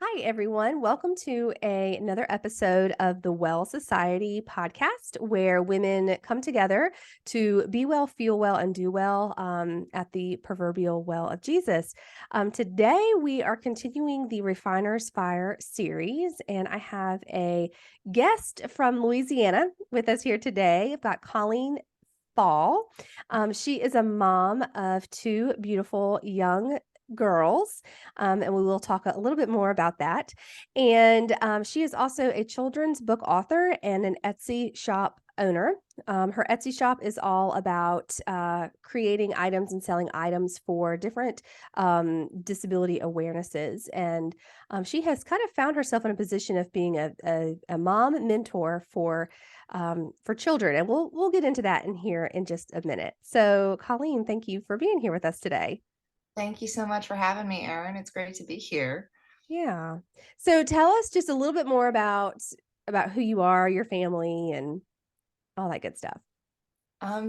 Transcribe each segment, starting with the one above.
Hi, everyone. Welcome to another episode of the Well Society podcast, where women come together to be well, feel well, and do well at the proverbial well of Jesus. Today, we are continuing the Refiner's Fire series, and I have a guest from Louisiana with us here today. I've got Colleen Faul. She is a mom of two beautiful young girls, and we will talk a little bit more about that. And she is also a children's book author and an Etsy shop owner. Her Etsy shop is all about creating items and selling items for different disability awarenesses. And she has kind of found herself in a position of being a mom mentor for children, and we'll get into that in here in just a minute. So, Colleen, thank you for being here with us today. Thank you so much for having me, Erin. It's great to be here. Yeah. So, tell us just a little bit more about who you are, your family, and all that good stuff.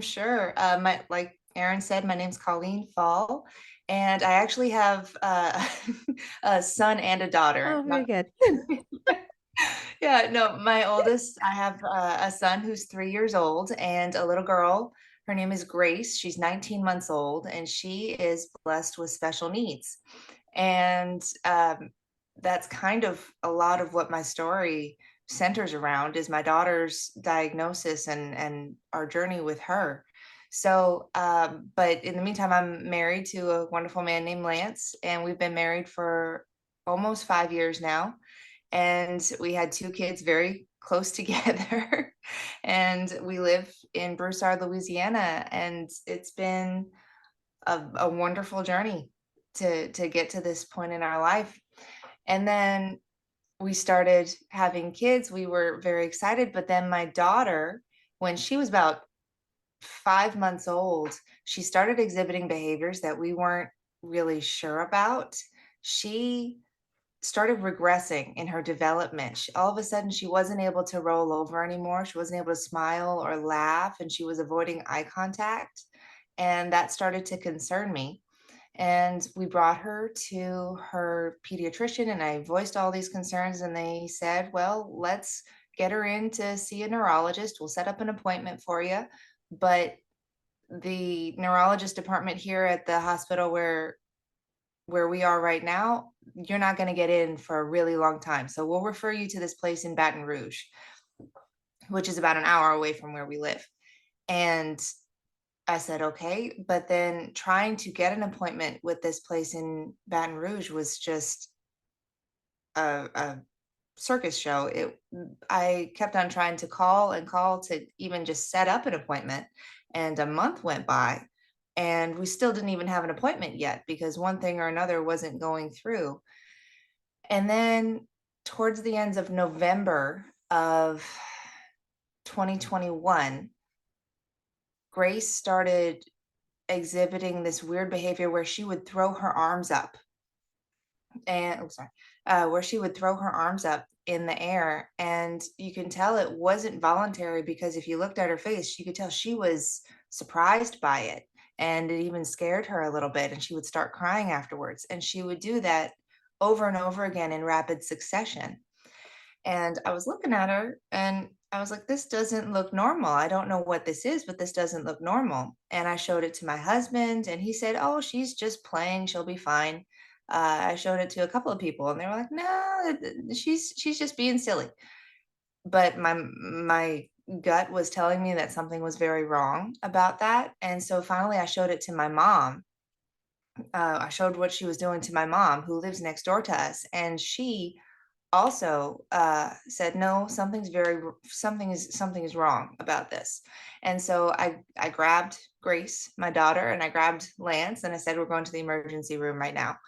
Sure. Like Erin said, my name's Colleen Faul, and I actually have a son and a daughter. Oh, very good. Yeah, no, my oldest, I have a son who's 3 years old and a little girl. Her name is Grace. She's 19 months old, and she is blessed with special needs. And that's kind of a lot of what my story centers around is my daughter's diagnosis and our journey with her. So, but in the meantime, I'm married to a wonderful man named Lance, and we've been married for almost 5 years now. And we had two kids very close together. And we live in Broussard, Louisiana, and it's been a wonderful journey to get to this point in our life. And then we started having kids. We were very excited, but then my daughter, when she was about 5 months old, she started exhibiting behaviors that we weren't really sure about. She started regressing in her development. All of a sudden, she wasn't able to roll over anymore. She wasn't able to smile or laugh, and she was avoiding eye contact. And that started to concern me. And we brought her to her pediatrician, and I voiced all these concerns. And they said, well, let's get her in to see a neurologist. We'll set up an appointment for you. But the neurologist department here at the hospital where we are right now, you're not going to get in for a really long time. So we'll refer you to this place in Baton Rouge, which is about an hour away from where we live. And I said, okay. But then trying to get an appointment with this place in Baton Rouge was just a circus show. I kept on trying to call and call to even just set up an appointment. And a month went by and we still didn't even have an appointment yet because one thing or another wasn't going through. And then towards the ends of November of 2021, Grace started exhibiting this weird behavior where she would throw her arms up and oh, sorry, where she would throw her arms up in the air. And you can tell it wasn't voluntary because if you looked at her face, you could tell she was surprised by it. And it even scared her a little bit. And she would start crying afterwards. And she would do that over and over again in rapid succession. And I was looking at her and I was like, this doesn't look normal. I don't know what this is, but this doesn't look normal. And I showed it to my husband and he said, oh, she's just playing. She'll be fine. I showed it to a couple of people and they were like, no, she's just being silly. But my gut was telling me that something was very wrong about that. And so finally I showed it to my mom. I showed what she was doing to my mom who lives next door to us. And she also said no, something is wrong about this. And so I grabbed Grace, my daughter, and I grabbed Lance and I said we're going to the emergency room right now.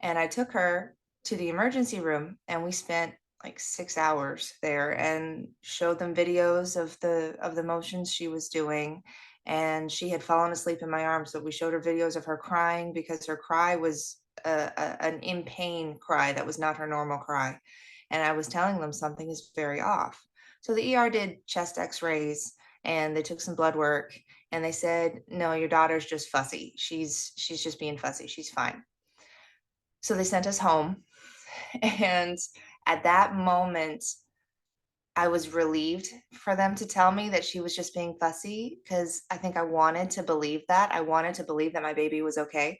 And I took her to the emergency room and we spent like 6 hours there and showed them videos of the motions she was doing. And she had fallen asleep in my arms, so we showed her videos of her crying because her cry was an in pain cry that was not her normal cry. And I was telling them something is very off. So the ER did chest x-rays and they took some blood work and they said, no, your daughter's just fussy. She's just being fussy. She's fine. So they sent us home And at that moment, I was relieved for them to tell me that she was just being fussy because I think I wanted to believe that. I wanted to believe that my baby was okay.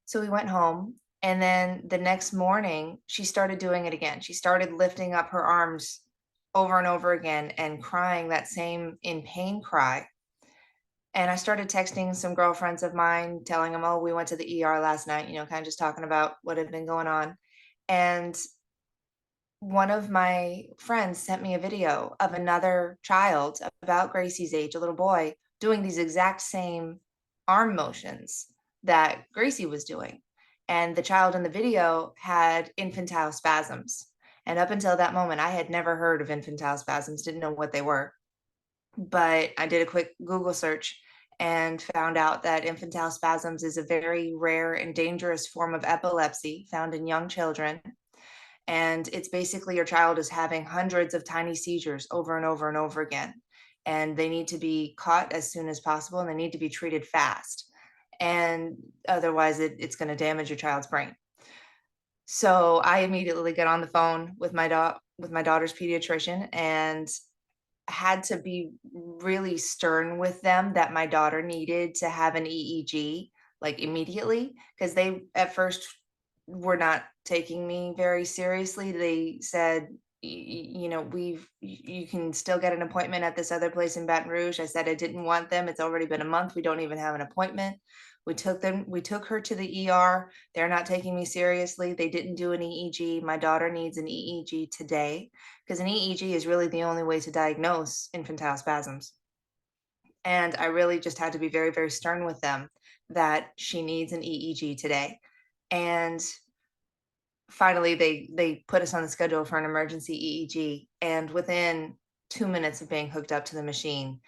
So we went home, and then the next morning, she started doing it again. She started lifting up her arms over and over again and crying that same in pain cry. And I started texting some girlfriends of mine, telling them, "Oh, we went to the ER last night," kind of just talking about what had been going on. And one of my friends sent me a video of another child about Gracie's age, a little boy, doing these exact same arm motions that Gracie was doing. And the child in the video had infantile spasms. And up until that moment, I had never heard of infantile spasms, didn't know what they were. But I did a quick Google search and found out that infantile spasms is a very rare and dangerous form of epilepsy found in young children. And it's basically your child is having hundreds of tiny seizures over and over and over again. And they need to be caught as soon as possible and they need to be treated fast. And otherwise, it's going to damage your child's brain. So I immediately get on the phone with my daughter's pediatrician and had to be really stern with them that my daughter needed to have an EEG like immediately because they at first were not taking me very seriously. They said, you can still get an appointment at this other place in Baton Rouge. I said I didn't want them. It's already been a month. We don't even have an appointment. We took her to the ER. They're not taking me seriously. They didn't do an EEG. My daughter needs an EEG today because an EEG is really the only way to diagnose infantile spasms. And I really just had to be very, very stern with them that she needs an EEG today. And finally, they put us on the schedule for an emergency EEG. And within 2 minutes of being hooked up to the machine,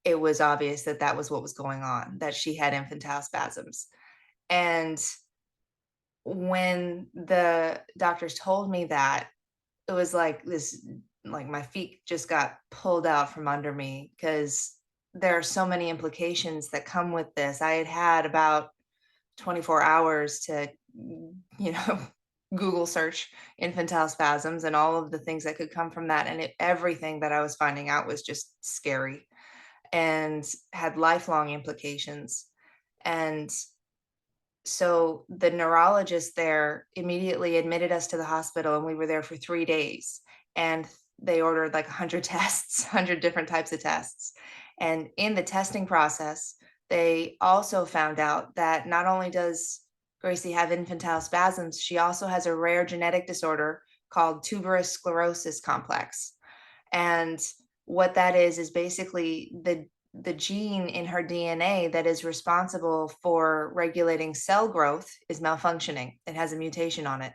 it was obvious that that was what was going on, that she had infantile spasms. And when the doctors told me that, it was like this, like my feet just got pulled out from under me because there are so many implications that come with this. I had had about 24 hours to, you know, Google search infantile spasms and all of the things that could come from that. And everything that I was finding out was just scary and had lifelong implications. And so the neurologist there immediately admitted us to the hospital, and we were there for 3 days. And they ordered like 100 tests, 100 different types of tests. And in the testing process, they also found out that not only does Gracie have infantile spasms, she also has a rare genetic disorder called tuberous sclerosis complex. And what that is basically the gene in her DNA that is responsible for regulating cell growth is malfunctioning. It has a mutation on it.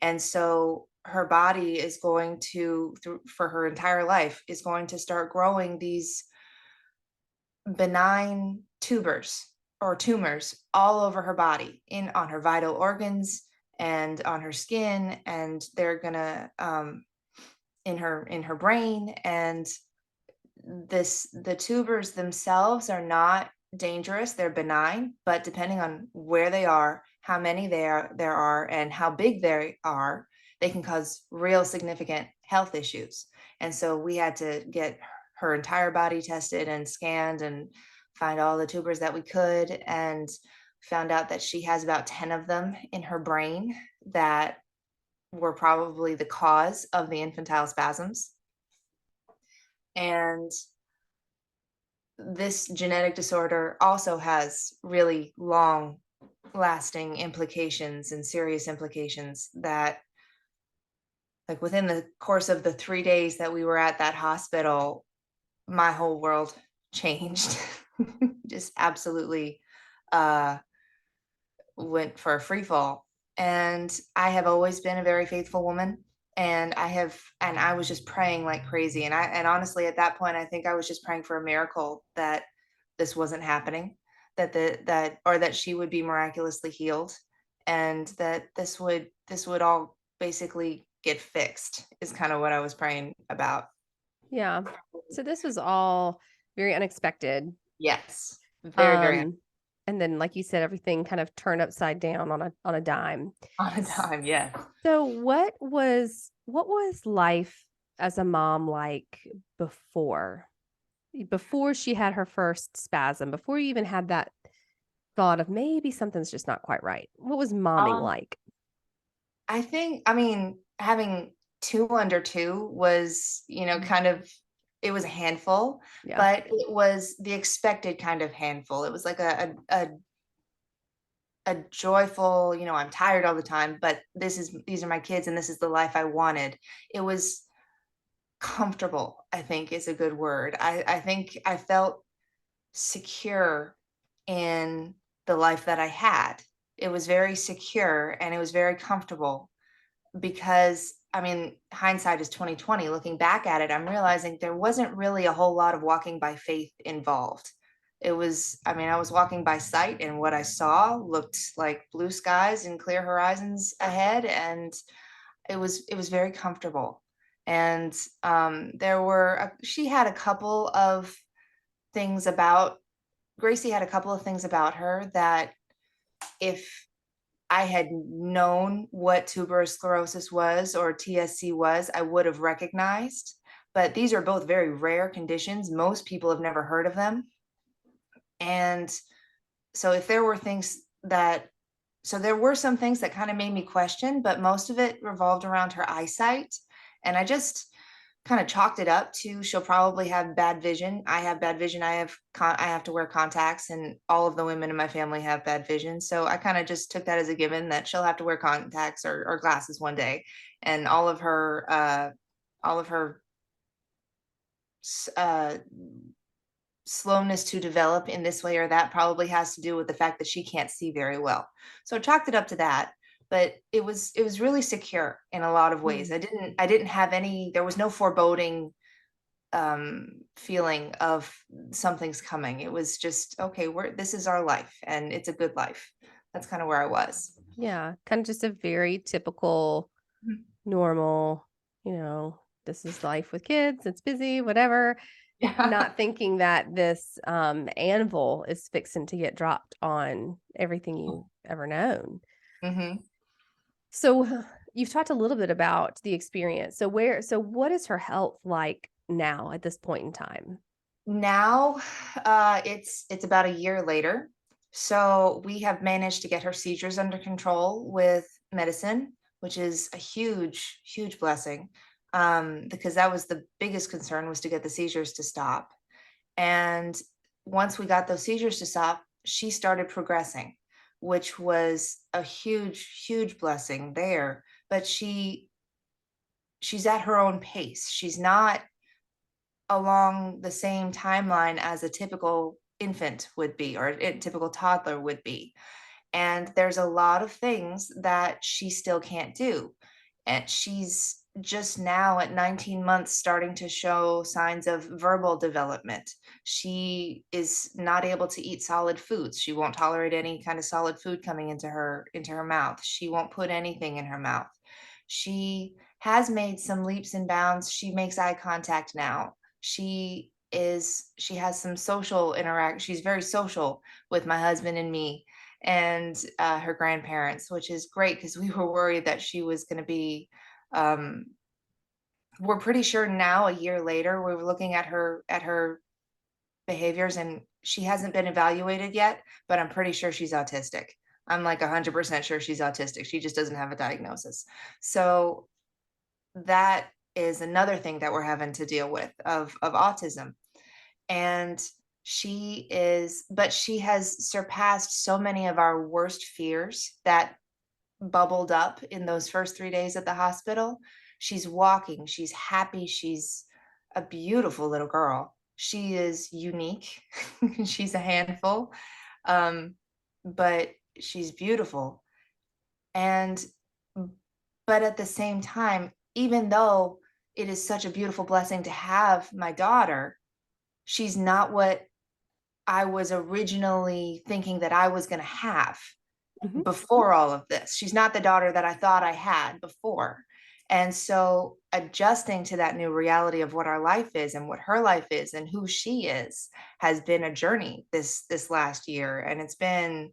And so her body is going to, for her entire life, is going to start growing these benign tubers or tumors all over her body, in on her vital organs and on her skin, and they're gonna in her brain. And the tubers themselves are not dangerous, they're benign, but depending on where they are, how many there are, and how big they are, they can cause real significant health issues. And so we had to get her entire body tested and scanned and find all the tubers that we could, and found out that she has about 10 of them in her brain that were probably the cause of the infantile spasms. And this genetic disorder also has really long lasting implications and serious implications that, like, within the course of the 3 days that we were at that hospital, my whole world changed. Just absolutely uh went for a free fall. And I have always been a very faithful woman. And I was just praying like crazy. And honestly, at that point, I think I was just praying for a miracle that this wasn't happening, that she would be miraculously healed, and that this would all basically get fixed, is kind of what I was praying about. Yeah. So this was all very unexpected. Yes. Very, very. Um, And then, like you said, everything kind of turned upside down on a dime. On a S dime, yes. so what was life as a mom like before? Before she had her first spasm, before you even had that thought of maybe something's just not quite right. What was momming Um, like? I mean, having 2 under 2 was, Mm. kind of it was a handful, Yeah. but it was the expected kind of handful. It was like a joyful, I'm tired all the time, but these are my kids and this is the life I wanted. It was comfortable, I think is a good word. I think I felt secure in the life that I had. It was very secure and it was very comfortable because I mean, hindsight is 2020. Looking back at it, I'm realizing there wasn't really a whole lot of walking by faith involved. I mean, I was walking by sight and what I saw looked like blue skies and clear horizons ahead and it was very comfortable. And she had a couple of things about Gracie had a couple of things about her that if I had known what tuberous sclerosis was or TSC was, I would have recognized. But these are both very rare conditions. Most people have never heard of them. And so if there were things that so there were some things that kind of made me question, but most of it revolved around her eyesight. And I just kind of chalked it up to she'll probably have bad vision. I have bad vision. I have to wear contacts, and all of the women in my family have bad vision. So I kind of just took that as a given that she'll have to wear contacts or glasses one day, and all of her uh, slowness to develop in this way or that probably has to do with the fact that she can't see very well. So I chalked it up to that, but it was really secure in a lot of ways. Mm. I didn't have any there was no foreboding feeling of something's coming. It was just okay, this is our life and it's a good life. That's kind of where I was. Yeah, kinda just a very typical, Mhm. normal, this is life with kids, it's busy, whatever, Yeah. not thinking that this, anvil is fixing to get dropped on everything you've ever known. hmm So, you've talked a little bit about the experience. So what is her health like now at this point in time? Now, it's about a year later. So we have managed to get her seizures under control with medicine, which is a huge, huge blessing. Because that was the biggest concern was to get the seizures to stop. And once we got those seizures to stop, she started progressing, which was a huge, huge blessing there. But she's at her own pace. She's not along the same timeline as a typical infant would be or a typical toddler would be. And there's a lot of things that she still can't do. And she's just now at 19 months starting to show signs of verbal development. She is not able to eat solid foods. She won't tolerate any kind of solid food coming into her mouth. She won't put anything in her mouth. She has made some leaps and bounds. She makes eye contact now. She has some social interact. She's very social with my husband and me and her grandparents, which is great because we were worried that she was going to be. Um, we're pretty sure now, a year later, we're looking at her behaviors, and she hasn't been evaluated yet, but I'm pretty sure she's autistic. I'm like 100% sure she's autistic. She just doesn't have a diagnosis. So that is another thing that we're having to deal with of autism. And she has surpassed so many of our worst fears that bubbled up in those first 3 days at the hospital. She's walking, she's happy, she's a beautiful little girl. She is unique. She's a handful. Um, but she's beautiful. And but at the same time, even though it is such a beautiful blessing to have my daughter, she's not what I was originally thinking that I was going to have Mhm. before all of this. She's not the daughter that I thought I had before. And so adjusting to that new reality of what our life is and what her life is and who she is has been a journey this last year. And it's been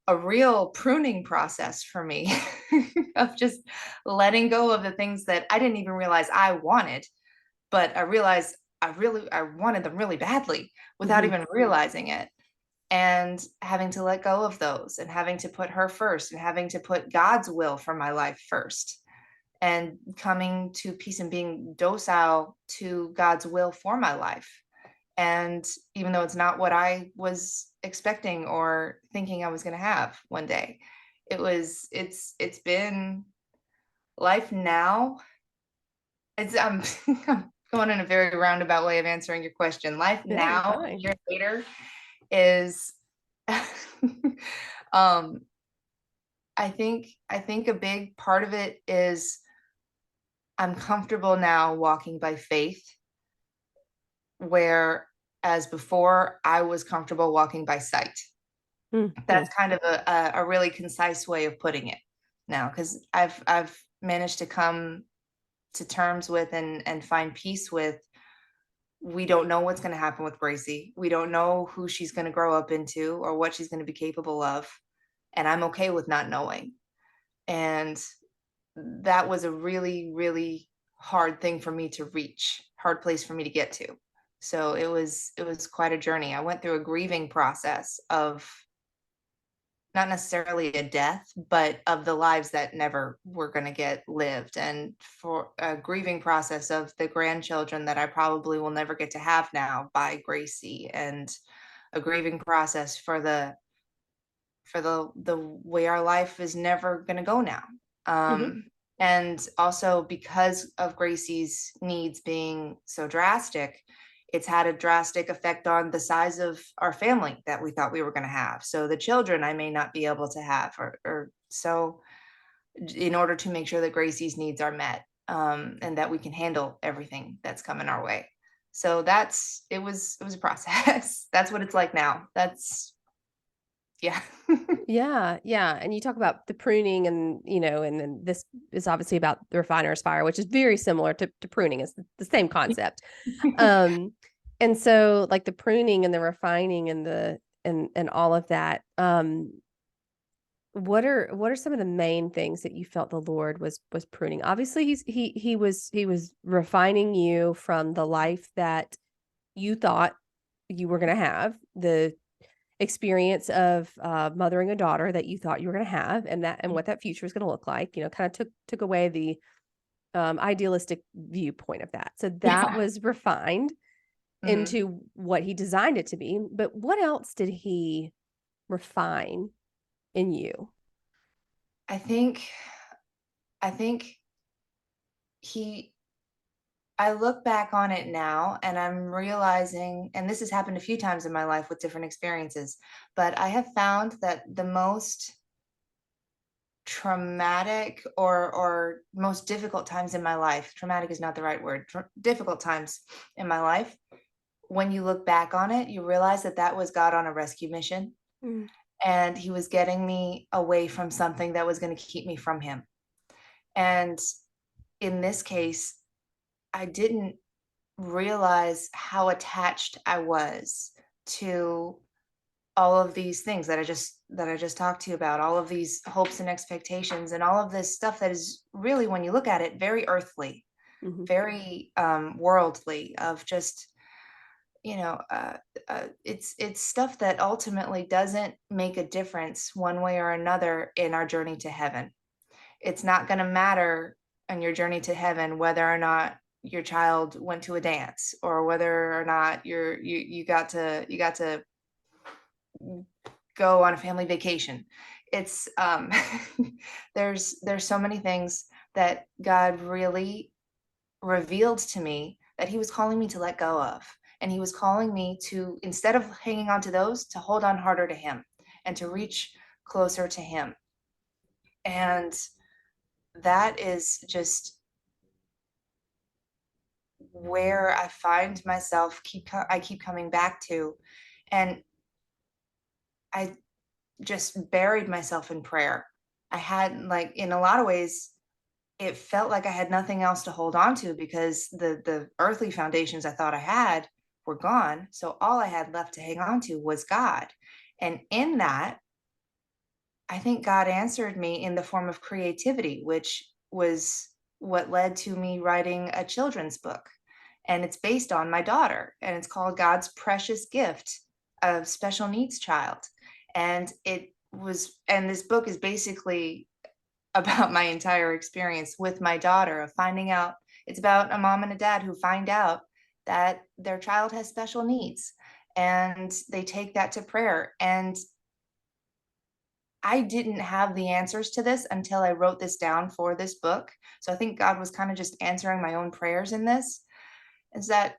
a real pruning process for me of just letting go of the things that I didn't even realize I wanted, but I realized I wanted them really badly without Mhm. even realizing it. And having to let go of those and having to put her first and having to put God's will for my life first and coming to peace and being docile to God's will for my life. And even though it's not what I was expecting or thinking I was going to have one day, it's been life now. I'm I'm going in a very roundabout way of answering your question. Life Yeah, you're now, a fine. year later, is um I think a big part of it is I'm comfortable now walking by faith, whereas before I was comfortable walking by sight. Mhm. That's kind of a really concise way of putting it now, because I've managed to come to terms with and find peace with, we don't know what's going to happen with Gracie. We don't know who she's going to grow up into or what she's going to be capable of, and I'm okay with not knowing. And that was a really, really hard thing for me to reach, hard place for me to get to. So it was quite a journey. I went through a grieving process of not necessarily a death, but of the lives that never were going to get lived, and for a grieving process of the grandchildren that I probably will never get to have now by Gracie, and a grieving process for the way our life is never going to go now. Mhm. And also because of Gracie's needs being so drastic, it's had a drastic effect on the size of our family that we thought we were going to have. So the children I may not be able to have, or so, in order to make sure that Gracie's needs are met, and that we can handle everything that's coming our way. So it was a process. That's what it's like now. That's yeah. Yeah, yeah, and you talk about the pruning and, and then this is obviously about the refiner's fire, which is very similar to pruning. It's the same concept. Um, and so like the pruning and the refining and and all of that, what are some of the main things that you felt the Lord was pruning? Obviously, he was refining you from the life that you thought you were going to have, the experience of mothering a daughter that you thought you were going to have, and what that future is going to look like. Kind of took away the idealistic viewpoint of that. So that Yeah. was refined Mhm. into what he designed it to be. But what else did he refine in you? I think I think he I look back on it now and I'm realizing, and this has happened a few times in my life with different experiences, but I have found that the most traumatic or most difficult times in my life, traumatic is not the right word, difficult times in my life, when you look back on it, you realize that that was God on a rescue mission, Mm, and he was getting me away from something that was going to keep me from him. And in this case, I didn't realize how attached I was to all of these things that I just talked to you about, all of these hopes and expectations and all of this stuff that is really, when you look at it, very earthly, mhm, very worldly, of just, it's stuff that ultimately doesn't make a difference one way or another in our journey to heaven. It's not going to matter on your journey to heaven whether or not your child went to a dance, or whether or not you got to go on a family vacation. It's there's so many things that God really revealed to me that he was calling me to let go of, and he was calling me to, instead of hanging on to those, to hold on harder to him and to reach closer to him. And that is just where I find myself I keep coming back to. And I just buried myself in prayer. I had, like, in a lot of ways, it felt like I had nothing else to hold on to because the earthly foundations I thought I had were gone. So all I had left to hang on to was God. And in that, I think God answered me in the form of creativity, which was what led to me writing a children's book. And it's based on my daughter, and it's called God's Precious Gift of Special Needs Child. And this book is basically about my entire experience with my daughter of finding out. It's about a mom and a dad who find out that their child has special needs, and they take that to prayer. And I didn't have the answers to this until I wrote this down for this book. So I think God was kind of just answering my own prayers in this. Is that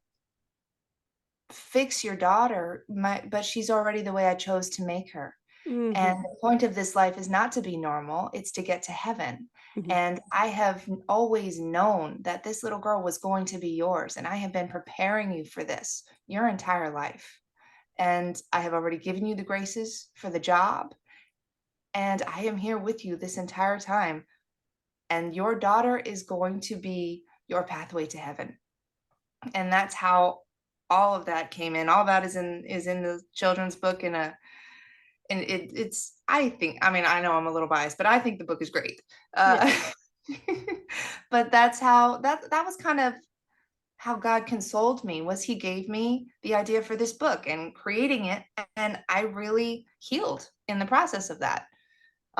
fix your daughter, but she's already the way I chose to make her. Mhm, And the point of this life is not to be normal, it's to get to heaven. mhm. And I have always known that this little girl was going to be yours. And I have been preparing you for this your entire life. And I have already given you the graces for the job. And I am here with you this entire time. And your daughter is going to be your pathway to heaven. And that's how all of that came in. All that is in the children's book and it's I think, I mean, I know I'm a little biased, but I think the book is great. Yeah. Uh, but that's how that was kind of how God consoled me, was he gave me the idea for this book and creating it, and I really healed in the process of that.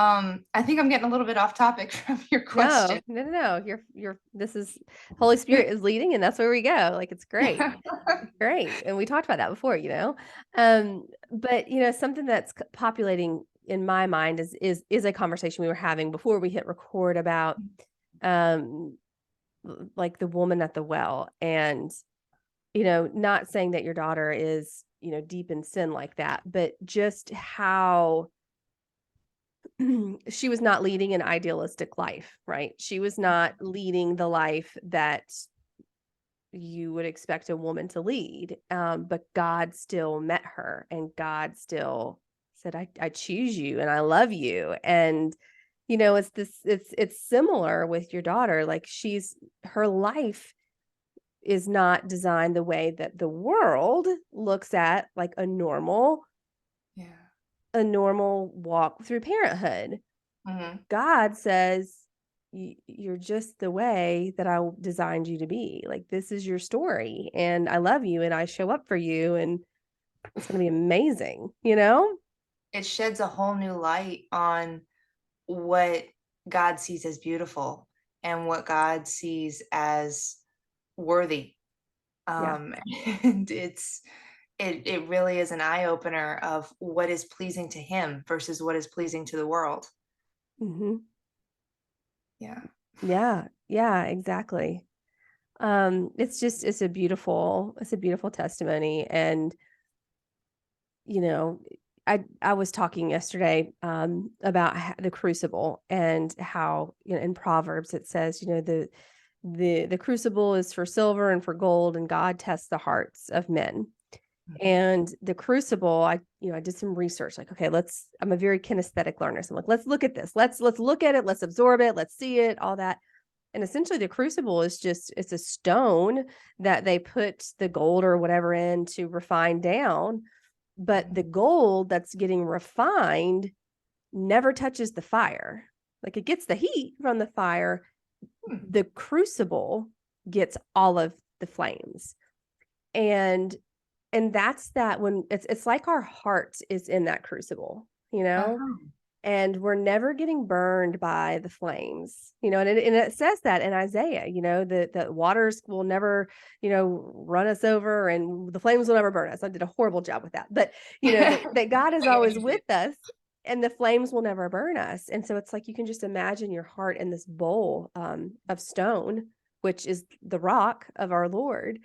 I think I'm getting a little bit off topic from your question. No, no, no, no. You're this is Holy Spirit is leading and that's where we go. Like it's great. It's great. And we talked about that before, you know. But something that's populating in my mind is a conversation we were having before we hit record about um like the woman at the well and not saying that your daughter is, deep in sin like that, but just how she was not leading an idealistic life, right? She was not leading the life that you would expect a woman to lead. But God still met her and God still said, I choose you and I love you. And, it's similar with your daughter. Like her life is not designed the way that the world looks at like Yeah. a normal walk through parenthood. Mhm. God says, you're just the way that I designed you to be. Like, this is your story, and I love you, and I show up for you, and it's going to be amazing, you know? It sheds a whole new light on what God sees as beautiful and what God sees as worthy. Yeah. Um, and it really is an eye opener of what is pleasing to Him versus what is pleasing to the world. Hmm. Yeah. Yeah. Yeah. Exactly. It's a beautiful testimony. And, you know, I was talking yesterday about the crucible and how, in Proverbs it says, the crucible is for silver and for gold, and God tests the hearts of men. Mhm. And the crucible, I did some research. Like, okay, I'm a very kinesthetic learner, so I'm like, let's look at this. Let's look at it. Let's absorb it. Let's see it. All that. And essentially, the crucible it's a stone that they put the gold or whatever in to refine down, but Mhm. the gold that's getting refined never touches the fire. Like it gets the heat from the fire, Hmm. the crucible gets all of the flames. And that's that when it's like our heart is in that crucible, Uh-huh. and we're never getting burned by the flames, and it says that in Isaiah, the waters will never, run us over and the flames will never burn us. I did a horrible job with that, but that God is I get what always you with did. us and the flames will never burn us. And so it's like you can just imagine your heart in this bowl of stone, which is the rock of our Lord,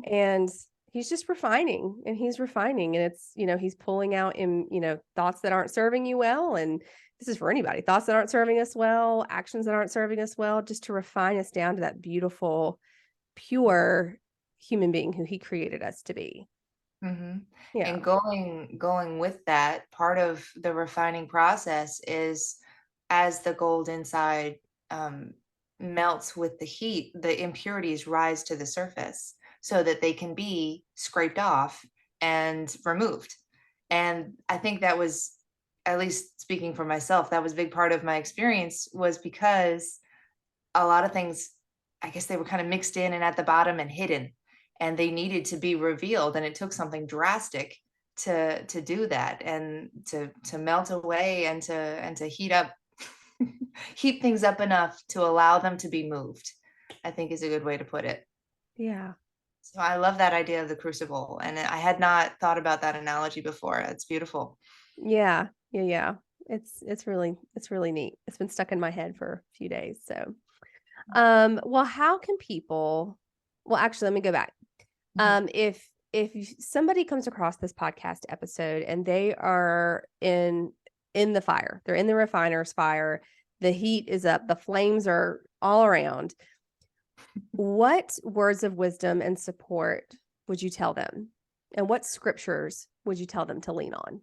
and he's just refining and he's refining, and it's, he's pulling out in, thoughts that aren't serving you well. And this is for anybody, thoughts that aren't serving us well, actions that aren't serving us well, just to refine us down to that beautiful, pure human being who he created us to be. Mhm. Yeah. And going with that, part of the refining process is as the gold inside, um, melts with the heat, the impurities rise to the surface so that they can be scraped off and removed. And I think that was, at least speaking for myself, that was a big part of my experience, was because a lot of things, I guess they were kind of mixed in and at the bottom and hidden, and they needed to be revealed. And it took something drastic to do that, and to melt away, and to heat up, heat things up enough to allow them to be moved, I think is a good way to put it. Yeah. So I love that idea of the crucible, and I had not thought about that analogy before. It's beautiful. Yeah. Yeah, yeah. It's really neat. It's been stuck in my head for a few days. So, well, how can people well, actually, let me go back. Mhm. If somebody comes across this podcast episode and they are in the fire, they're in the refiner's fire, the heat is up, the flames are all around. What words of wisdom and support would you tell them? And what scriptures would you tell them to lean on?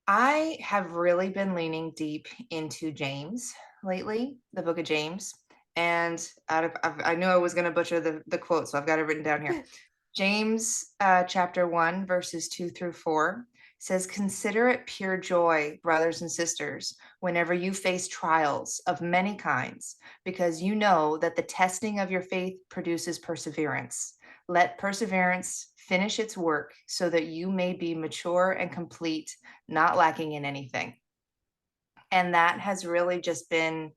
I have really been leaning deep into James lately, the book of James. And I knew I was going to butcher the quote, so I've got it written down here. James chapter 1, verses 2 through 4 says, "Consider it pure joy, brothers and sisters, whenever you face trials of many kinds, because you know that the testing of your faith produces perseverance. Let perseverance finish its work so that you may be mature and complete, not lacking in anything." And that has really just been,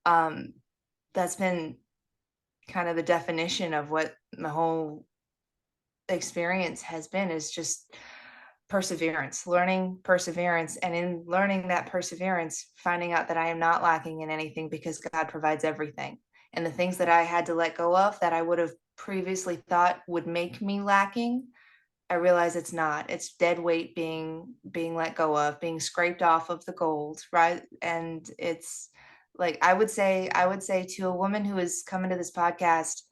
um, that's been kind of the definition of what my whole experience has been, is just perseverance, learning perseverance, and in learning that perseverance, finding out that I am not lacking in anything because God provides everything. And the things that I had to let go of that I would have previously thought would make me lacking, I realize it's not. It's dead weight being let go of, being scraped off of the gold, right? And it's like I would say to a woman who is coming to this podcast,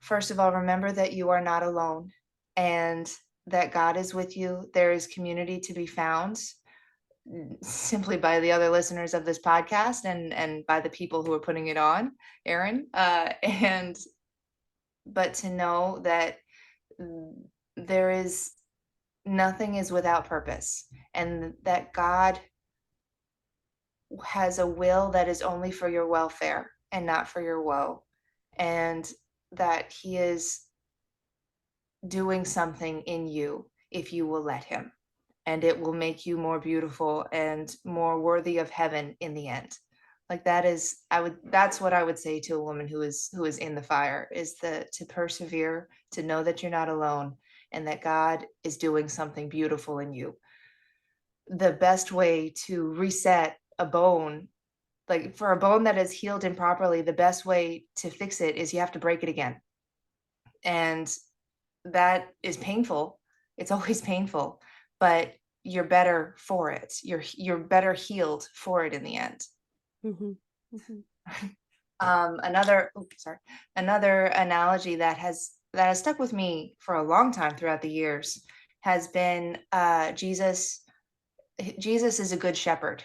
first of all, remember that you are not alone, and that God is with you. There is community to be found, simply by the other listeners of this podcast, and by the people who are putting it on, Erin. And but to know that, mm, there is nothing is without purpose, and that God has a will that is only for your welfare and not for your woe, and that He is doing something in you if you will let him, and it will make you more beautiful and more worthy of heaven in the end. Like that is, that's what I would say to a woman who is in the fire, is to persevere, to know that you're not alone, and that God is doing something beautiful in you. The best way to reset a bone, like for a bone that is healed improperly, the best way to fix it is you have to break it again. And that is painful. It's always painful, but you're better for it. You're better healed for it in the end. Mhm. Mhm. Another analogy that has stuck with me for a long time throughout the years has been, Jesus. Jesus is a good shepherd.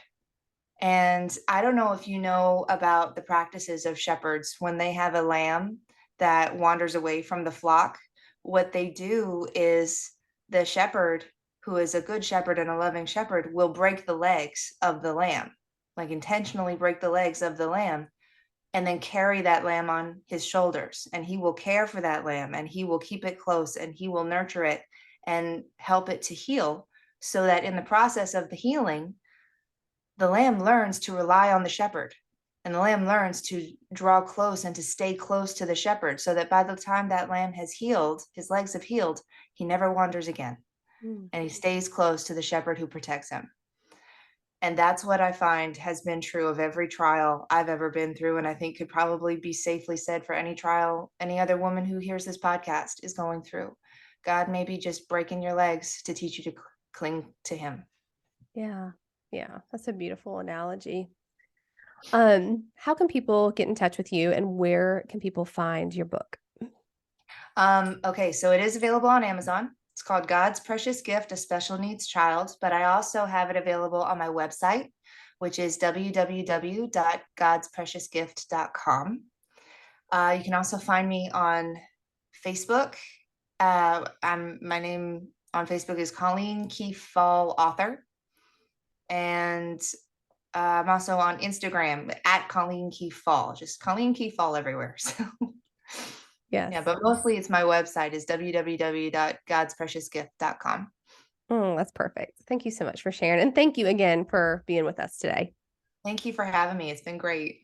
And I don't know if you know about the practices of shepherds when they have a lamb that wanders away from the flock. What they do is, the shepherd, who is a good shepherd and a loving shepherd, will break the legs of the lamb, like intentionally break the legs of the lamb, and then carry that lamb on his shoulders. And he will care for that lamb, and he will keep it close, and he will nurture it and help it to heal, so that in the process of the healing, the lamb learns to rely on the shepherd, and the lamb learns to draw close and to stay close to the shepherd, so that by the time that lamb has healed, his legs have healed, he never wanders again, Mm. and he stays close to the shepherd who protects him. And that's what I find has been true of every trial I've ever been through, and I think could probably be safely said for any trial any other woman who hears this podcast is going through. God may be just breaking your legs to teach you to cling to him. Yeah. Yeah. That's a beautiful analogy. How can people get in touch with you and where can people find your book? Okay, so it is available on Amazon. It's called God's Precious Gift, A Special Needs Child, but I also have it available on my website, which is www.godspreciousgift.com. You can also find me on Facebook. My name on Facebook is Colleen Faul author, and I'm also on Instagram at Colleen Faul, just Colleen Faul everywhere. So yeah, Yes. but mostly it's my website is www.godspreciousgift.com. That's perfect. Thank you so much for sharing. And thank you again for being with us today. Thank you for having me. It's been great.